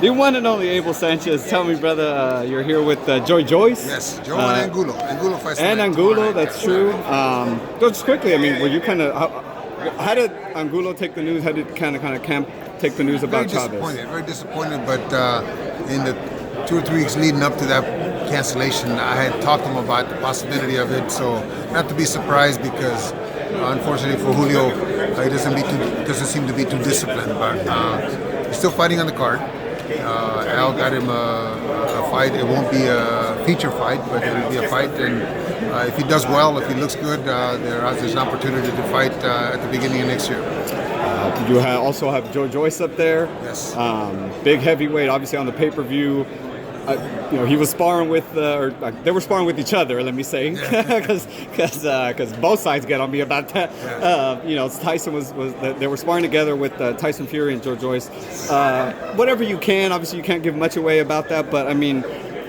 The one and only Abel Sanchez. Tell me, brother, you're here with Joyce? Yes, Joe and Angulo. Angulo fights and tonight, Angulo, tomorrow night. that's true. Just quickly, I mean, were you kind of, how did Angulo take the news? How did kind of Camp take the news about Chavez? Very disappointed, but in the 2 or 3 weeks leading up to that cancellation, I had talked to him about the possibility of it, so not to be surprised because unfortunately for Julio, he doesn't seem to be too disciplined, but he's still fighting on the card. Al got him a fight. It won't be a feature fight, but it'll be a fight. And if he does well, if he looks good, there's an opportunity to fight at the beginning of next year. You also have Joyce up there. Yes. Big heavyweight, obviously on the pay-per-view. He was sparring with, they were sparring with each other. Let me say, because both sides get on me about that. Yeah. Tyson they were sparring together with Tyson Fury and Joyce. Whatever you can, obviously you can't give much away about that. But I mean,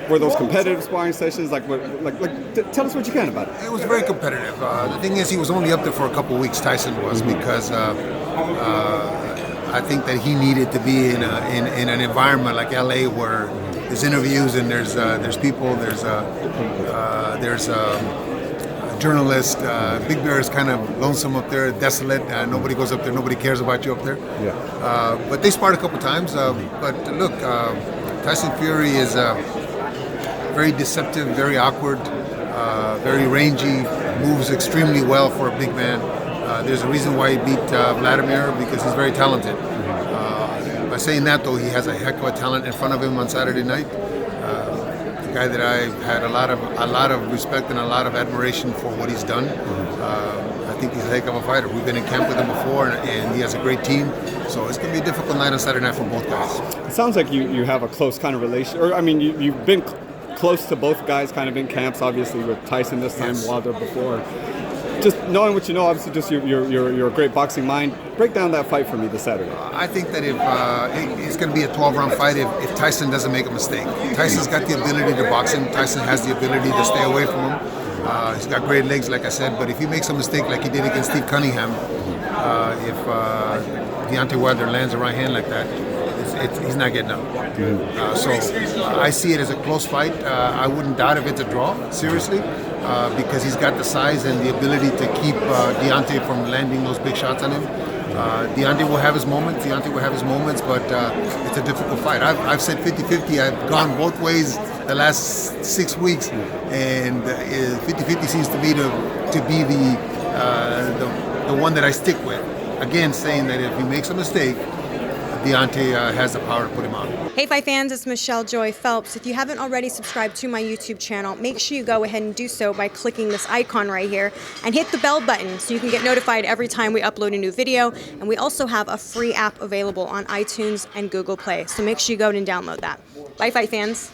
were those competitive sparring sessions? Tell us what you can about it. It was very competitive. The thing is, he was only up there for a couple of weeks. Tyson was because. I think that he needed to be in an environment like LA where there's interviews and there's people, there's journalists. Big Bear is kind of lonesome up there, desolate. Nobody goes up there. Nobody cares about you up there. Yeah. But they sparred a couple times. But look, Tyson Fury is very deceptive, very awkward, very rangy, moves extremely well for a big man. There's a reason why he beat Vladimir because he's very talented. By saying that, though, he has a heck of a talent in front of him on Saturday night. A guy that I've had a lot of respect and a lot of admiration for what he's done. I think he's a heck of a fighter. We've been in camp with him before, and he has a great team. So it's going to be a difficult night on Saturday night for both guys. It sounds like you have a close kind of relation, or I mean, you've been close to both guys, kind of in camps, obviously with Tyson this time, Wilder before. Just knowing what you know, obviously, just you're a great boxing mind. Break down that fight for me this Saturday. I think that if it's going to be a 12-round fight if Tyson doesn't make a mistake. Tyson's got the ability to box him. Tyson has the ability to stay away from him. He's got great legs, like I said. But if he makes a mistake like he did against Steve Cunningham, if Deontay Wilder lands a right hand like that, he's not getting up. So I see it as a close fight. I wouldn't doubt if it's a draw, seriously. Because he's got the size and the ability to keep Deontay from landing those big shots on him. Deontay will have his moments, but it's a difficult fight. I've said 50-50. I've gone both ways the last 6 weeks, and 50-50 seems to be the one that I stick with. Again, saying that if he makes a mistake, Deontay has the power to put him on. Hey Fight fans, it's Michelle Joy Phelps. If you haven't already subscribed to my YouTube channel, make sure you go ahead and do so by clicking this icon right here and hit the bell button so you can get notified every time we upload a new video. And we also have a free app available on iTunes and Google Play, so make sure you go and download that. Bye Fight fans.